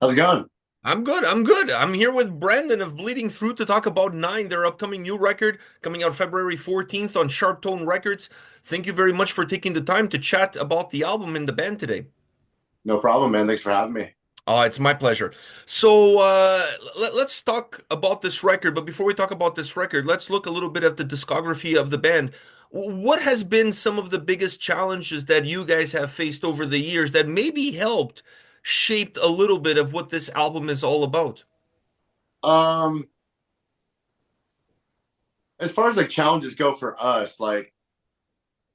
How's it going? I'm good. I'm good. I'm here with Brandon of Bleeding Through to talk about Nine, their upcoming new record coming out February 14th on Sharp Tone Records. Thank you very much for taking the time to chat about the album and the band today. No problem, man. Thanks for having me. It's my pleasure. So let's talk about this record. But before we talk about this record, let's look a little bit at the discography of the band. What has been some of the biggest challenges that you guys have faced over the years that maybe helped shaped a little bit of what this album is all about? Um, as far as like challenges go for us, like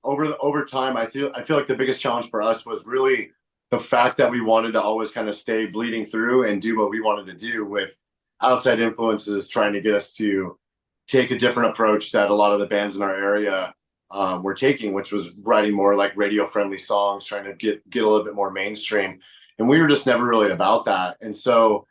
over time, I feel like the biggest challenge for us was really the fact that we wanted to always kind of stay bleeding through and do what we wanted to do with outside influences trying to get us to take a different approach that a lot of the bands in our area were taking, which was writing more like radio friendly songs, trying to get a little bit more mainstream. And we were just never really about that. And so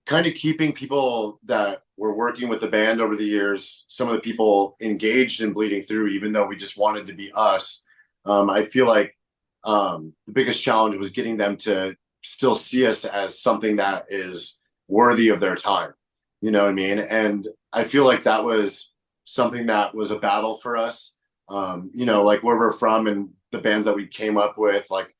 kind of keeping people that were working with the band over the years, some of the people engaged in bleeding through, even though we just wanted to be us. I feel like the biggest challenge was getting them to still see us as something that is worthy of their time. You know what I mean? And I feel like that was something that was a battle for us. Like where we're from and the bands that we came up with, like,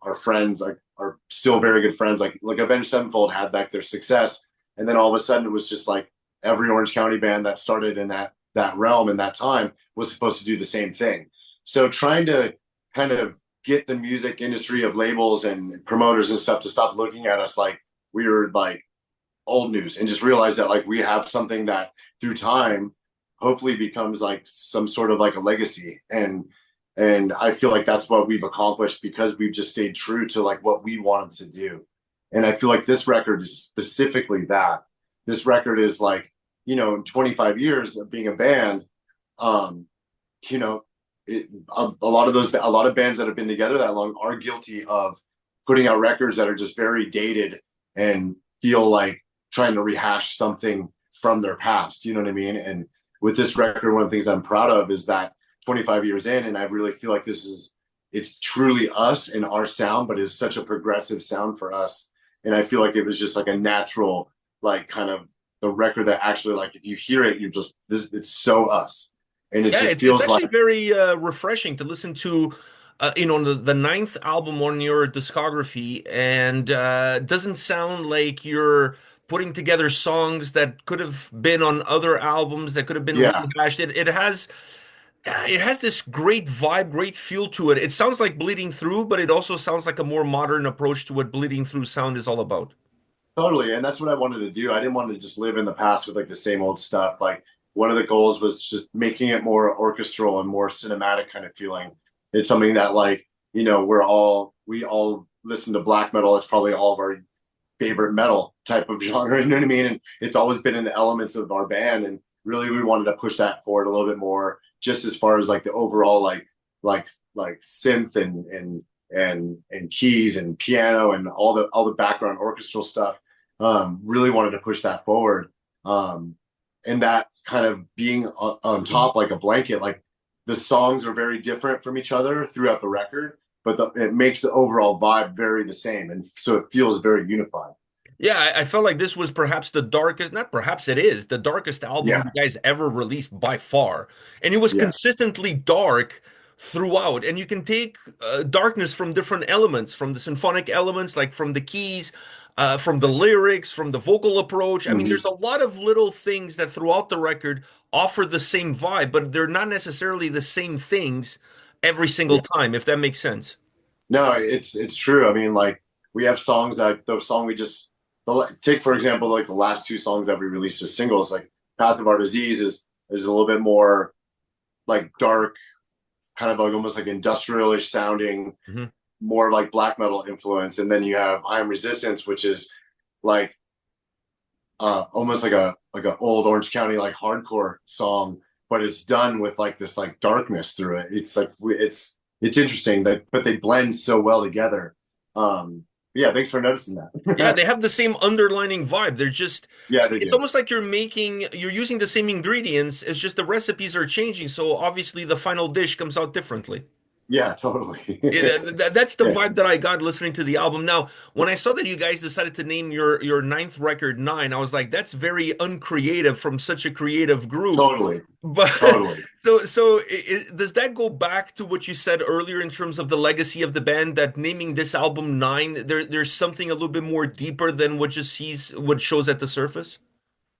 our friends like are still very good friends. Like Avenged Sevenfold had like their success, and then all of a sudden it was just like every Orange County band that started in that realm in that time was supposed to do the same thing. So trying to kind of get the music industry of labels and promoters and stuff to stop looking at us like we were like old news and just realize that like we have something that through time hopefully becomes like some sort of like a legacy. And I feel like that's what we've accomplished because we've just stayed true to like what we wanted to do. And I feel like this record is specifically that. This record is like, in 25 years of being a band, um, you know, a lot of bands that have been together that long are guilty of putting out records that are just very dated and feel like trying to rehash something from their past. You know what I mean? And with this record, one of the things I'm proud of is that 25 years in, and I really feel like it's truly us and our sound, but it's such a progressive sound for us. And I feel like it was just like a natural, like kind of the record that actually, like, if you hear it, it's so us. And it Yeah, just it's feels actually like, very refreshing to listen to, the ninth album on your discography, and doesn't sound like you're putting together songs that could have been on other albums that could have been yeah, rehashed. It has this great vibe, great feel to it. It sounds like Bleeding Through, but it also sounds like a more modern approach to what Bleeding Through sound is all about. totally. And that's what I wanted to do. I didn't want to just live in the past with like the same old stuff. Like one of the goals was just making it more orchestral and more cinematic kind of feeling. It's something that like, we all listen to black metal. It's probably all of our favorite metal type of genre. You know what I mean? And it's always been in the elements of our band. And really we wanted to push that forward a little bit more, just as far as like the overall like synth and keys and piano and all the background orchestral stuff. Really wanted to push that forward. And that kind of being on top like a blanket, like the songs are very different from each other throughout the record, but it makes the overall vibe very the same. And so it feels very unified. Yeah, I felt like this was perhaps the darkest, not perhaps it is, the darkest album Yeah. you guys ever released by far. And it was Yeah. consistently dark throughout. And you can take darkness from different elements, from the symphonic elements, like from the keys, from the lyrics, from the vocal approach. I mean, Mm-hmm. there's a lot of little things that throughout the record offer the same vibe, but they're not necessarily the same things every single Yeah. time, if that makes sense. No, it's true. I mean, like we have songs that the song we just take for example, like the last two songs that we released as singles, like Path of Our Disease is a little bit more like dark, kind of like almost like industrialish sounding, Mhm. more like black metal influence. And then you have I Am Resistance, which is like almost like a old Orange County like hardcore song, but it's done with like this like darkness through it. It's like it's interesting that, but they blend so well together. Yeah, thanks for noticing Yeah, that. they have the same underlining vibe. Yeah, they It's do. almost like you're using the same ingredients, it's just the recipes are changing. So obviously the final dish comes out differently. Yeah, totally. That's the Yeah, vibe that I got listening to the album. Now, when I saw that you guys decided to name your ninth record Nine, I was like, that's very uncreative from such a creative group. totally, But totally. does that go back to what you said earlier in terms of the legacy of the band, that naming this album Nine, there's something a little bit more deeper than what shows at the surface?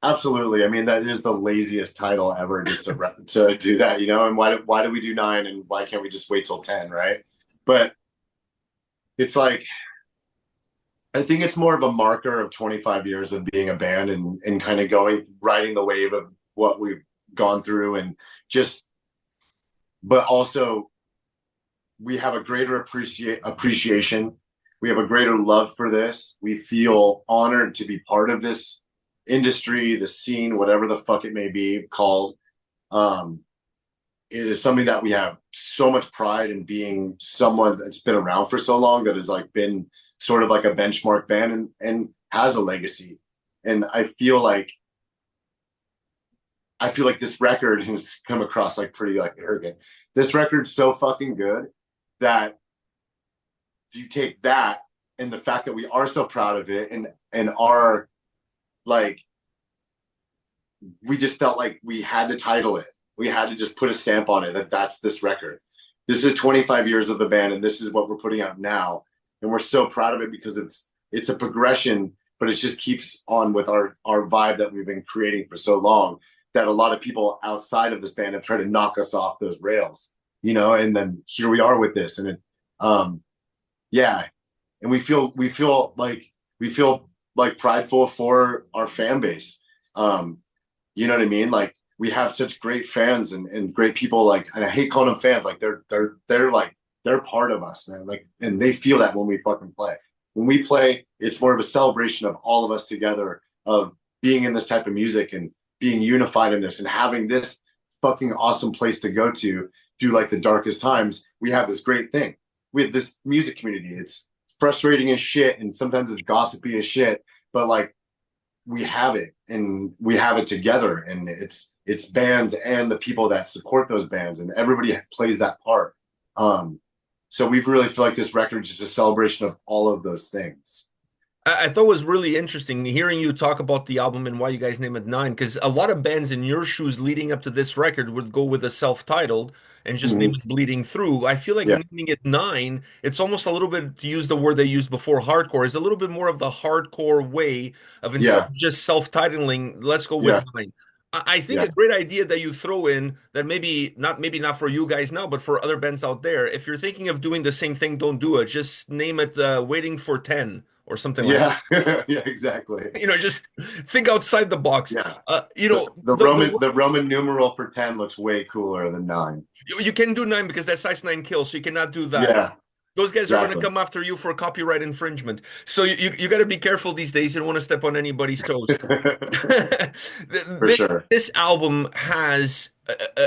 Absolutely. I mean, that is the laziest title ever, just to do that, you know. And why do we do nine, and why can't we just wait till 10, right? But it's like I think it's more of a marker of 25 years of being a band and kind of going riding the wave of what we've gone through and just but also we have a greater appreciation. We have a greater love for this. We feel honored to be part of this industry, the scene, whatever the fuck it may be called. Um, it is something that we have so much pride in being someone that's been around for so long, that has like been sort of like a benchmark band and has a legacy. And I feel like this record has come across like pretty like arrogant. This record's so fucking good that you take that and the fact that we are so proud of it and are like we just felt like we had to title it. We had to just put a stamp on it that that's this record. This is 25 years of the band, and this is what we're putting out now. And we're so proud of it because it's a progression, but it just keeps on with our vibe that we've been creating for so long, that a lot of people outside of this band have tried to knock us off those rails, you know. And then here we are with this, and yeah, and we feel like prideful for our fan base. Um, you know what I mean? Like we have such great fans and great people, like, and I hate calling them fans. Like they're like, they're part of us, man. Like, and they feel that when we fucking play. When we play, it's more of a celebration of all of us together, of being in this type of music and being unified in this and having this fucking awesome place to go to through like the darkest times. We have this great thing. We have this music community. It's frustrating as shit and sometimes it's gossipy as shit, but like we have it and we have it together, and it's bands and the people that support those bands, and everybody plays that part. So we really feel like this record is just a celebration of all of those things. I thought it was really interesting hearing you talk about the album and why you guys name it Nine, because a lot of bands in your shoes leading up to this record would go with a self-titled and just name Mm-hmm. it Bleeding Through. I feel like Yeah, naming it Nine, it's almost a little bit, to use the word they used before, hardcore, is a little bit more of the hardcore way of, instead yeah, of just self-titling, let's go with yeah, Nine. I think yeah, a great idea that you throw in, that maybe not for you guys now, but for other bands out there, if you're thinking of doing the same thing, don't do it. Just name it Waiting for 10 or something like yeah, yeah, exactly. just think outside the box. Yeah, the Roman numeral for 10 looks way cooler than nine. You can do nine because that's size nine kills, so you cannot do that. Yeah, Those guys are going to exactly. come after you for copyright infringement. So you got to be careful these days. You don't want to step on anybody's toes. For this sure. this album has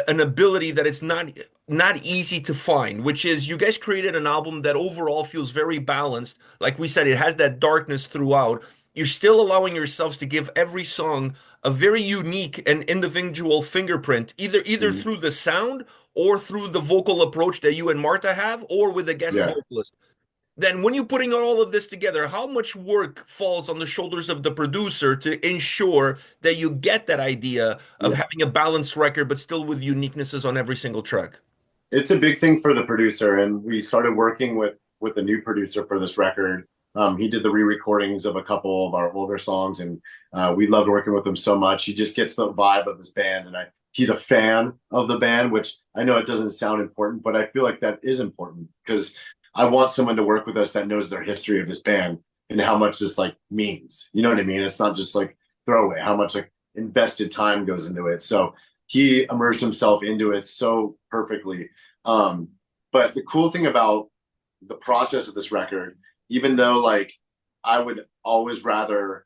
an ability that it's not easy to find, which is you guys created an album that overall feels very balanced. Like we said, it has that darkness throughout. You're still allowing yourselves to give every song a very unique and individual fingerprint, either Mhm. through the sound or through the vocal approach that you and Marta have, or with a guest Yeah, vocalist. Then when you're putting all of this together, how much work falls on the shoulders of the producer to ensure that you get that idea of yeah. having a balanced record, but still with uniquenesses on every single track? It's a big thing for the producer, and we started working with a new producer for this record. He did the re-recordings of a couple of our older songs, and we loved working with him so much. He just gets the vibe of this band, and he's a fan of the band, which I know it doesn't sound important, but I feel like that is important because I want someone to work with us that knows their history of this band and how much this like means. You know what I mean? It's not just like throwaway. How much like invested time goes into it. So he immersed himself into it so perfectly. Um, but the cool thing about the process of this record, even though like I would always rather,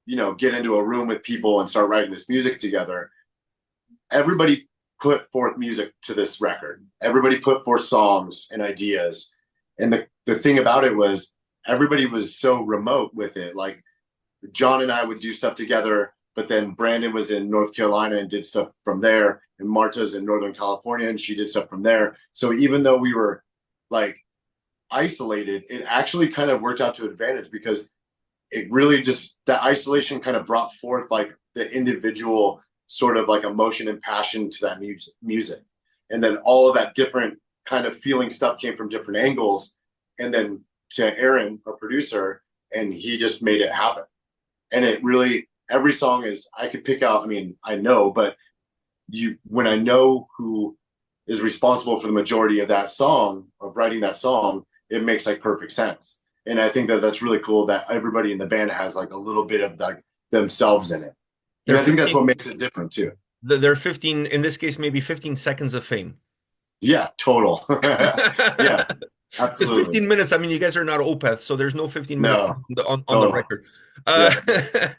you know, get into a room with people and start writing this music together, everybody put forth music to this record. Everybody put forth songs and ideas. And the thing about it was everybody was so remote with it. Like John and I would do stuff together, but then Brandon was in North Carolina and did stuff from there, and Marta's in Northern California and she did stuff from there. So even though we were like isolated, it actually kind of worked out to advantage because it really just that isolation kind of brought forth like the individual sort of like emotion and passion to that music. And then all of that different kind of feeling stuff came from different angles. And then to Aaron, our producer, and he just made it happen. And it really, every song is, I could pick out, I mean, I know, but when I know who is responsible for the majority of that song, of writing that song, it makes like perfect sense. And I think that that's really cool that everybody in the band has like a little bit of like themselves in it. And They're I think that's 15, what makes it different too. they're 15, in this case, maybe 15 seconds of fame. Yeah, total. Yeah, Because absolutely. 15 minutes, I mean, you guys are not Opeth, so there's no 15 minutes No, on the total. record. Yeah,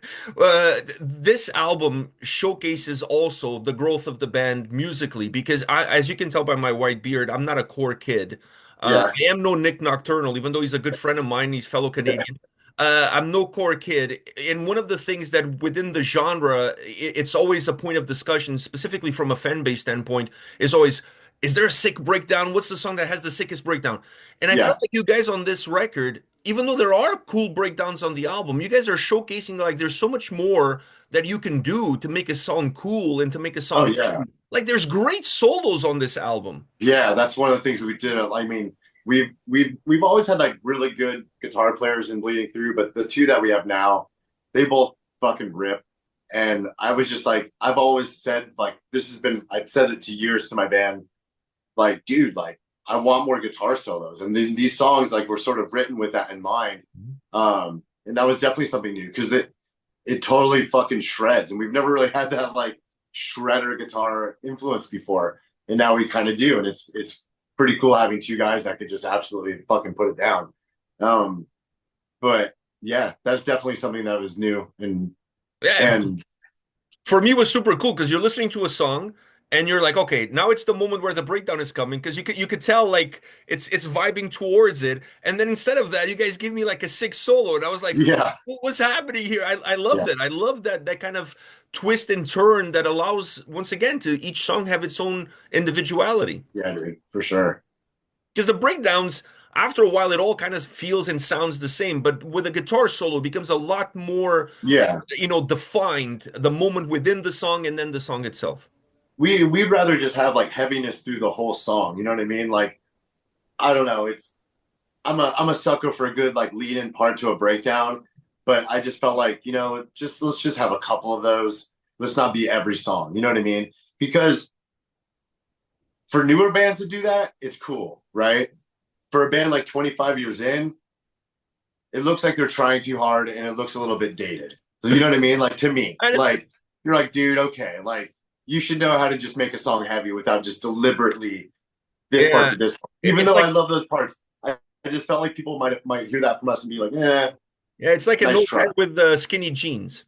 This album showcases also the growth of the band musically, because as you can tell by my white beard, I'm not a core kid. yeah, I am no Nick Nocturnal, even though he's a good friend of mine, he's fellow Canadian. I'm no core kid. And one of the things that within the genre, it's always a point of discussion, specifically from a fan base standpoint, is always, is there a sick breakdown? What's the song that has the sickest breakdown? And I felt yeah. like you guys on this record, even though there are cool breakdowns on the album, you guys are showcasing like there's so much more that you can do to make a song cool and to make a Oh song yeah. like there's great solos on this album. Yeah, that's one of the things we did. I mean, we've always had like really good guitar players in Bleeding Through, but the two that we have now, they both fucking rip. And I was just like, I've always said like this has been I've said it to years to my band, like, dude, like I want more guitar solos. And these songs like were sort of written with that in mind. And that was definitely something new because it totally fucking shreds. And we've never really had that like shredder guitar influence before. And now we kind of do. And it's pretty cool having two guys that could just absolutely fucking put it down. Um, but yeah, that's definitely something that was new. Yeah, And for me it was super cool because you're listening to a song and you're like, okay, now it's the moment where the breakdown is coming because you could tell like it's vibing towards it, and then instead of that, you guys give me like a sick solo, and I was like, yeah, what's happening here? I love yeah, that. I love that kind of twist and turn that allows once again to each song have its own individuality. yeah, dude, for sure. Because the breakdowns, after a while, it all kind of feels and sounds the same, but with a guitar solo, it becomes a lot more, Yeah. defined the moment within the song and then the song itself. We'd rather just have like heaviness through the whole song. You know what I mean? Like, I don't know. I'm a sucker for a good like lead in part to a breakdown, but I just felt like, just let's just have a couple of those. Let's not be every song. You know what I mean? Because for newer bands to do that, it's cool, right? For a band like 25 years in, it looks like they're trying too hard and it looks a little bit dated. So you know what I mean? Like to me, I, like you're like, dude, okay, like you should know how to just make a song heavy without just deliberately this part yeah, to this part. Even it's though I like love those parts, I just felt like people might hear that from us and be like, eh, yeah, it's like an nice old guy try. with skinny jeans.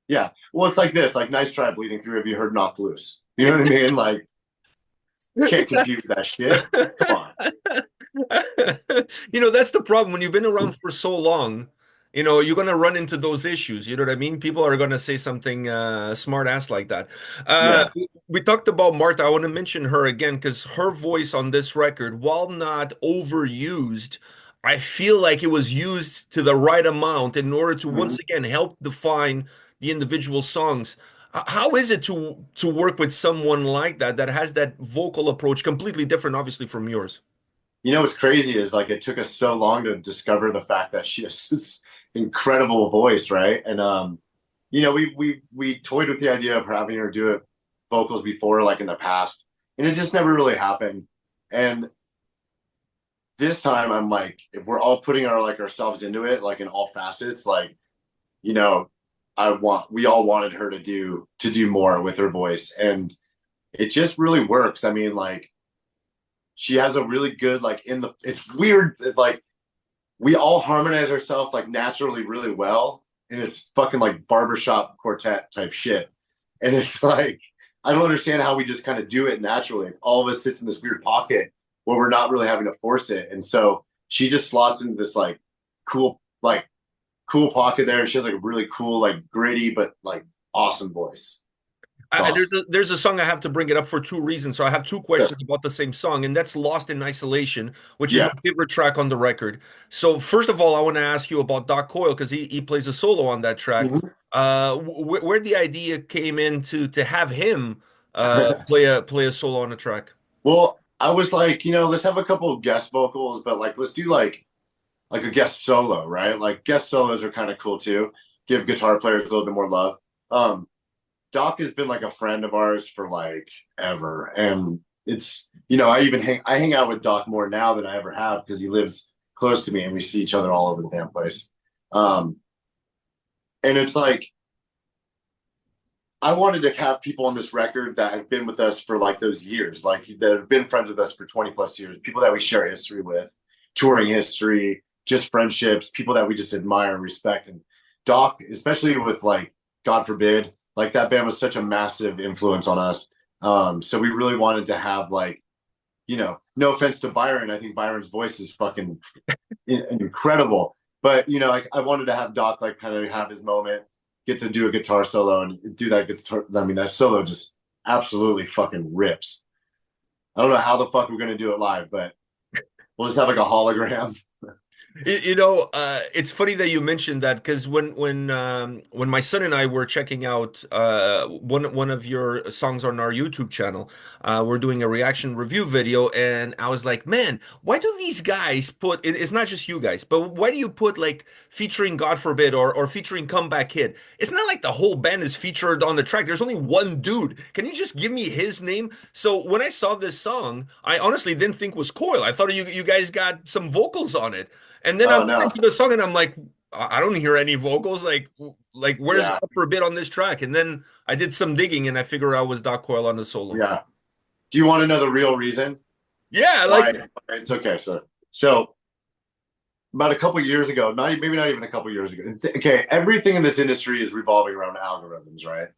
Yeah. Well, it's like this, like nice try bleeding through. Have you heard Knocked Loose? You know what I mean? Like can't compute that shit. Come on. That's the problem when you've been around for so long. You're gonna run into those issues. You know what I mean? People are gonna say something smart ass like that. Yeah. We talked about Martha. I want to mention her again because her voice on this record, while not overused, I feel like it was used to the right amount in order to Mm-hmm. once again help define the individual songs. How is it to work with someone like that has that vocal approach completely different, obviously, from yours? You know what's crazy is like it took us so long to discover the fact that she has this incredible voice, right? And we toyed with the idea of having her do it vocals before, like in the past, and it just never really happened. And this time, I'm like, if we're all putting ourselves into it, like in all facets, like you know, we all wanted her to do more with her voice, and it just really works. I mean, like she has a really good like it's weird that, like we all harmonize ourselves like naturally really well, and it's fucking like barbershop quartet type shit. And it's like I don't understand how we just kind of do it naturally. All of us sits in this weird pocket where we're not really having to force it. And so she just slots into this cool like cool pocket there. She has like a really cool, like gritty, but like awesome voice. It's awesome. There's a song I have to bring it up for two reasons. So I have two questions about the same song, and that's "Lost in Isolation," which is Yeah. my favorite track on the record. So first of all, I want to ask you about Doc Coyle because he plays a solo on that track. Mhm. Where the idea came in to have him play a solo on the track? Well, I was like, let's have a couple of guest vocals, but like let's do like a guest solo, right? Like guest solos are kind of cool too. Give guitar players a little bit more love. Um, Doc has been like a friend of ours for like ever, and it's I hang out with Doc more now than I ever have because he lives close to me and we see each other all over the damn place. Um, and it's like I wanted to have people on this record that have been with us for like those years, like that have been friends with us for 20 plus years, people that we share history with, touring history, just friendships, people that we just admire and respect. And Doc, especially with like, God forbid, like that band was such a massive influence on us. So we really wanted to have like, no offense to Byron. I think Byron's voice is fucking incredible. But I wanted to have Doc like kind of have his moment, get to do a guitar solo and do that guitar. I mean, that solo just absolutely fucking rips. I don't know how the fuck we're gonna do it live, but we'll just have like a hologram. It's funny that you mentioned that because when my son and I were checking out one of your songs on our YouTube channel, we're doing a reaction review video, and I was like, man, why do these guys put? It's not just you guys, but why do you put like featuring God forbid or featuring Comeback Kid? It's not like the whole band is featured on the track. There's only one dude. Can you just give me his name? So when I saw this song, I honestly didn't think it was Coil. I thought you guys got some vocals on it. And then I'm Oh listening no, to the song and I'm like, I don't hear any vocals. Like where's yeah, Up for a Bit on this track? And then I did some digging and I figured out it was Doc Coyle on the solo. yeah. Do you want to know the real reason Yeah, I like why? it. It's okay. So about a couple years ago, maybe not even a couple years ago. Okay, everything in this industry is revolving around algorithms, right?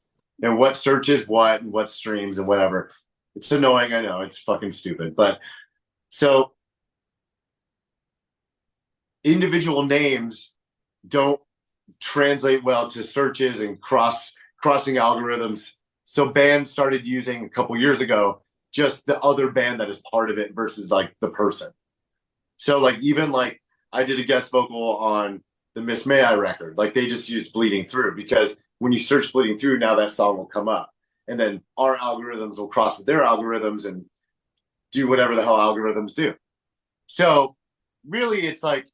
And what searches what and what streams and whatever. It's annoying, I know, it's fucking stupid. But so individual names don't translate well to searches and crossing algorithms. So bands started using a couple years ago just the other band that is part of it versus like the person. So like even like I did a guest vocal on the Miss May I record. Like they just used Bleeding Through because when you search Bleeding Through, now that song will come up. And then our algorithms will cross with their algorithms and do whatever the hell algorithms do. So really it's like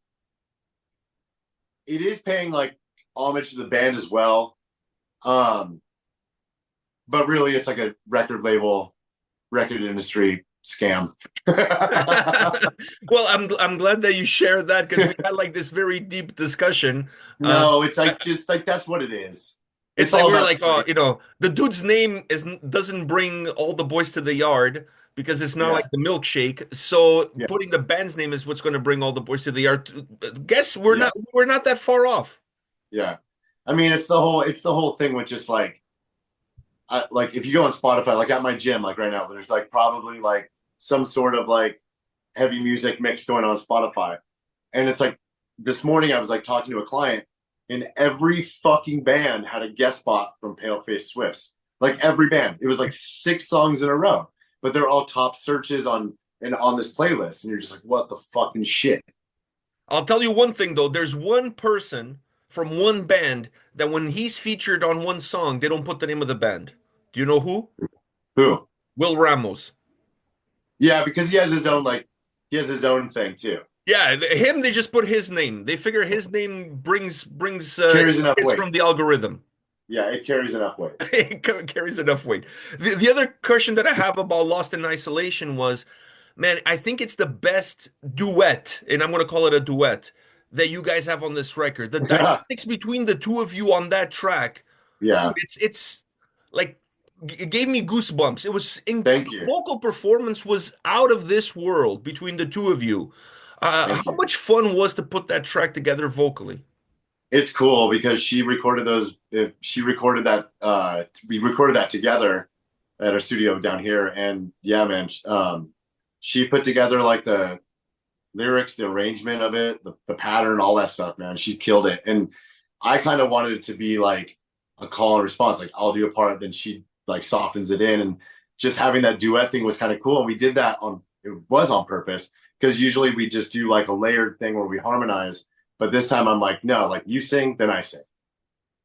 it is paying like homage to the band as well. Um, but really it's like a record label, record industry scam. Well, I'm glad that you shared that because we had like this very deep discussion. Uh, No, it's I, like just like that's what it is. it's It's like all we're about like, oh, straight. the dude's name is doesn't bring all the boys to the yard because it's not like Yeah, the milkshake. So yeah, putting the band's name is what's going to bring all the boys to the yard. Guess yeah, we're not that far off. yeah. I mean, it's the whole thing with just like if you go on Spotify, like at my gym, like right now, there's like probably like some sort of like heavy music mix going on Spotify, and it's like this morning I was like talking to a client, and every fucking band had a guest spot from Paleface Swiss. Like every band, it was like 6 songs in a row, but they're all top searches on this playlist, and you're just like, what the fucking shit? I'll tell you one thing though. There's one person from one band that when he's featured on one song, they don't put the name of the band. Do you know who? Who? Will Ramos. Yeah, because he has his own thing too. Yeah, him. They just put his name. They figure his name brings Carries enough hits weight. from the algorithm. Yeah, it carries enough weight. It carries enough weight. The other question that I have about Lost in Isolation was, man, I think it's the best duet, and I'm going to call it a duet that you guys have on this record. The dynamics between the two of you on that track, dude, Yeah, it's like it gave me goosebumps. It was thank you, vocal performance was out of this world between the two of you. thank How you. much fun was to put that track together vocally? It's cool because she recorded those. She recorded that. We recorded that together at our studio down here, and yeah, man. She put together like the lyrics, the arrangement of it, the pattern, all that stuff, man. She killed it, and I kind of wanted it to be like a call and response. Like I'll do a part, then she like softens it in, and just having that duet thing was kind of cool. And we did that on it was on purpose because usually we just do like a layered thing where we harmonize. But this time I'm like, no, like you sing, then I sing.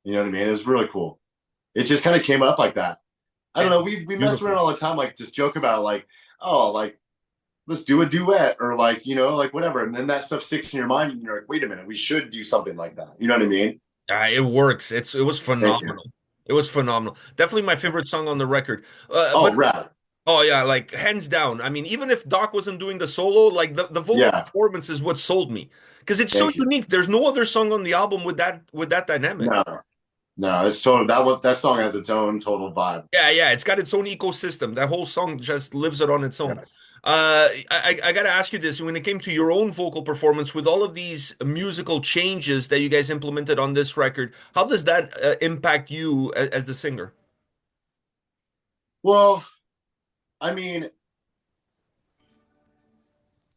You know what I mean? It was really cool. It just kind of came up like that. I don't And know. We mess around beautiful. all the time, like just joke about it, like, oh, like let's do a duet or like, like whatever. And then that stuff sticks in your mind and you're like, wait a minute, we should do something like that. You know what I mean? It works. It was Thank you. phenomenal. It was phenomenal. Definitely my favorite song on the record. But Oh, rad. oh yeah, like hands down. I mean, even if Doc wasn't doing the solo, like the vocal Yeah. performance is what sold me because it's so Thank you. unique. There's no other song on the album with that dynamic. No, no, it's so that song has its own total vibe. Yeah, yeah, it's got its own ecosystem. That whole song just lives it on its own. Yeah. I got to ask you this: when it came to your own vocal performance, with all of these musical changes that you guys implemented on this record, how does that impact you as the singer? Well, I mean,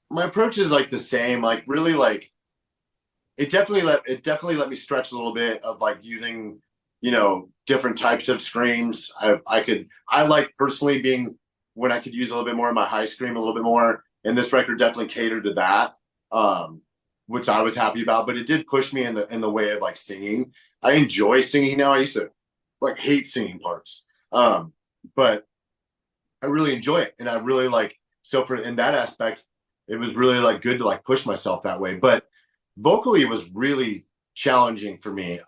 my approach is like the same. Like really, like it definitely let me stretch a little bit of like using different types of screams. I like personally being when I could use a little bit more of my high scream a little bit more, and this record definitely catered to that, which I was happy about. But it did push me in the way of like singing. I enjoy singing now. I used to like hate singing parts, but I really enjoy it, and I really like so for in that aspect, it was really like good to like push myself that way. But vocally, it was really challenging for me.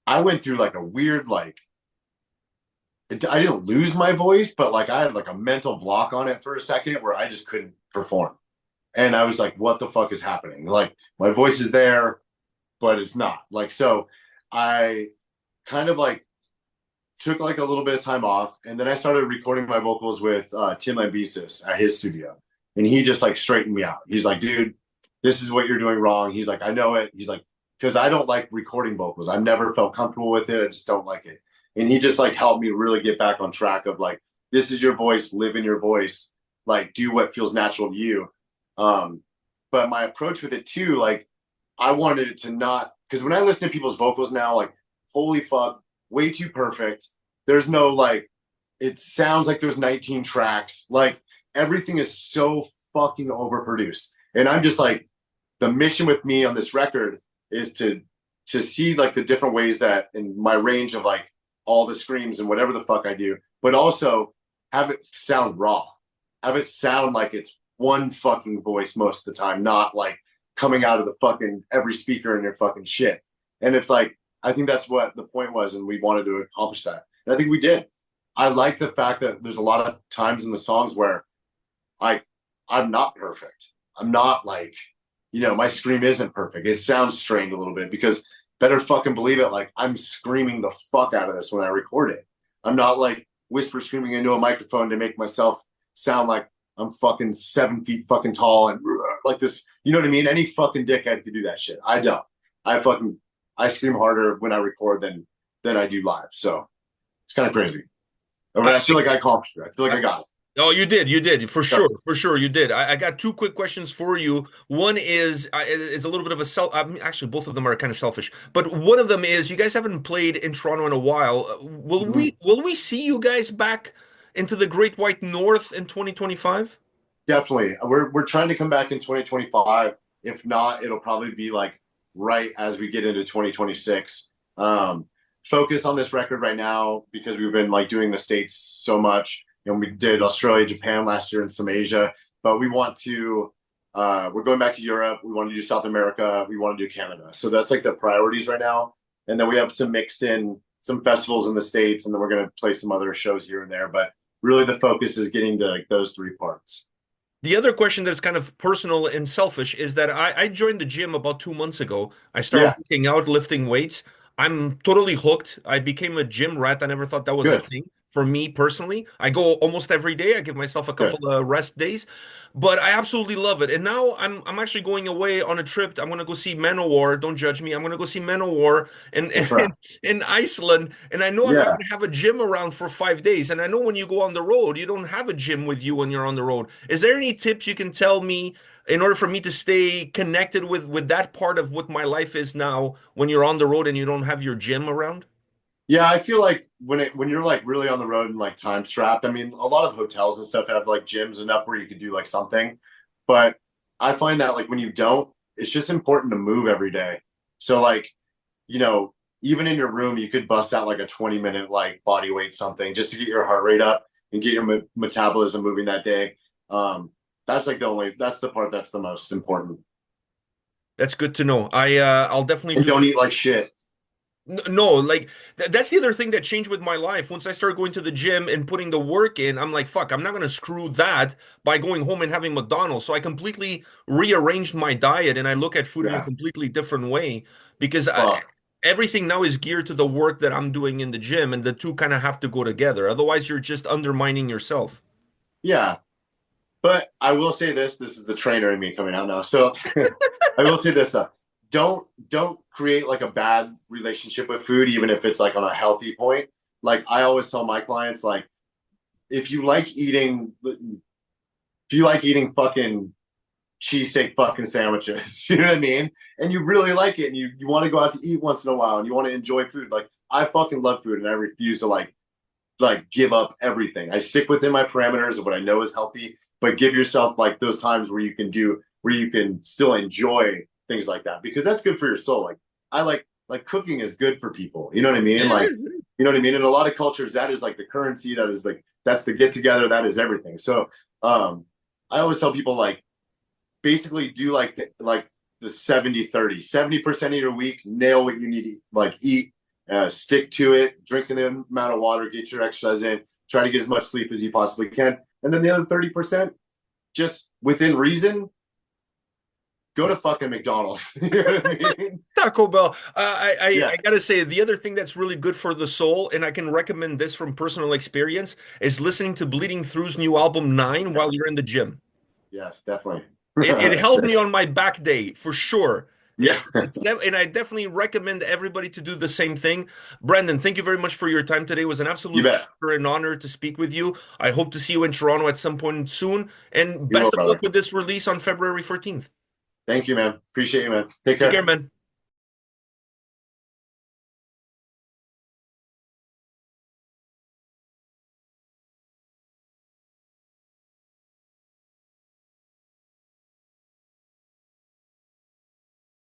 I went through like a weird I didn't lose my voice, but like I had like a mental block on it for a second where I just couldn't perform, and I was like, "What the fuck is happening?" Like my voice is there, but it's not. Like so, I kind of like took like a little bit of time off, and then I started recording my vocals with Tim Lambesis at his studio, and he just like straightened me out. He's like, "Dude, this is what you're doing wrong." He's like, "I know it." He's like, "Because I don't like recording vocals. I've never felt comfortable with it. I just don't like it." And he just like helped me really get back on track of like, this is your voice, live in your voice, like do what feels natural to you. Um, but my approach with it too, like I wanted it to not because when I listen to people's vocals now, like holy fuck, way too perfect. There's no like, it sounds like there's 19 tracks. Like everything is so fucking overproduced. And I'm just like, the mission with me on this record is to see like the different ways that in my range of like all the screams and whatever the fuck I do, but also have it sound raw, have it sound like it's one fucking voice most of the time, not like coming out of the fucking every speaker in your fucking shit. And it's like I think that's what the point was, and we wanted to accomplish that, and I think we did. I like the fact that there's a lot of times in the songs where I I'm not perfect. I'm not like, my scream isn't perfect. It sounds strained a little bit because better fucking believe it. Like I'm screaming the fuck out of this when I record it. I'm not like whisper screaming into a microphone to make myself sound like I'm fucking 7 feet fucking tall and like this. You know what I mean? Any fucking dickhead could do that shit. I don't. I fucking I scream harder when I record than I do live. So it's kind of crazy. But I feel like I accomplished it. I feel like I, I got it. Oh, you did, for sure, you did. I got two quick questions for you. One is a little bit of a I mean, actually, both of them are kind of selfish, but one of them is you guys haven't played in Toronto in a while. Mhm. Will we see you guys back into the Great White North in 2025? Definitely. We're trying to come back in 2025. If not, it'll probably be like right as we get into 2026. Um, Focus on this record right now because we've been like doing the States so much. We did Australia, Japan last year and some Asia, but we want to we're going back to Europe. We want to do South America. We want to do Canada. So that's like the priorities right now. And then we have some mixed in some festivals in the States, and then we're going to play some other shows here and there. But really the focus is getting to like those three parts. The other question that's kind of personal and selfish is that I joined the gym about 2 months ago. I started Yeah, working out, lifting weights. I'm totally hooked. I became a gym rat. I never thought that was a good. thing. for me personally. I go almost every day. I give myself a Good. couple of rest days, but I absolutely love it. And now I'm actually going away on a trip. I'm gonna go see Manowar. Don't judge me. I'm gonna go see Manowar in Iceland. And I know I'm not Yeah. gonna have a gym around for 5 days. And I know when you go on the road, you don't have a gym with you when you're on the road. Is there any tips you can tell me in order for me to stay connected with that part of what my life is now when you're on the road and you don't have your gym around? Yeah, I feel like when you're like really on the road and like time strapped, I mean, a lot of hotels and stuff have like gyms enough where you could do like something. But I find that like when you don't, it's just important to move every day. So like, you know, even in your room, you could bust out like a 20-minute like body weight something just to get your heart rate up and get your metabolism moving that day. That's like that's the part that's the most important. That's good to know. I'll definitely And do. don't eat like shit. No, like that's the other thing that changed with my life. Once I started going to the gym and putting the work in, I'm like, fuck, I'm not gonna screw that by going home and having McDonald's. So I completely rearranged my diet and I look at food in a Yeah. completely different way because Well, everything now is geared to the work that I'm doing in the gym, and the two kind of have to go together. Otherwise, you're just undermining yourself. yeah. But I will say this, this is the trainer in me coming out now. So I will say this, don't create like a bad relationship with food, even if it's like on a healthy point. Like I always tell my clients, like if you like eating fucking cheesesteak fucking sandwiches, you know what I mean? And you really like it and you want to go out to eat once in a while and you want to enjoy food. Like I fucking love food and I refuse to like give up everything. I stick within my parameters of what I know is healthy, but give yourself like those times where you can still enjoy things like that because that's good for your soul. Like I like cooking is good for people. You know what I mean? Like you know what I mean? In a lot of cultures, that is like the currency, that is like that's the get together, that is everything. So I always tell people like basically do like the 70-30. 70% of your week, nail what you need to like eat, stick to it, drinking the amount of water, get your exercise in, try to get as much sleep as you possibly can. And then the other 30%, just within reason, go to fucking McDonald's. You know what I mean? Taco Bell. Yeah. I gotta say, the other thing that's really good for the soul, and I can recommend this from personal experience, is listening to Bleeding Through's new album Nine while you're in the gym. Yes, definitely. It helped Sick. me on my back day for sure. Yeah. And I definitely recommend everybody to do the same thing. Brandon, thank you very much for your time today. It was an You absolute bet. pleasure and honor to speak with you. I hope to see you in Toronto at some point soon. And You will, best of luck brother. with this release on February 14th. Thank you, man. Appreciate you, man. Take Take care, care. man.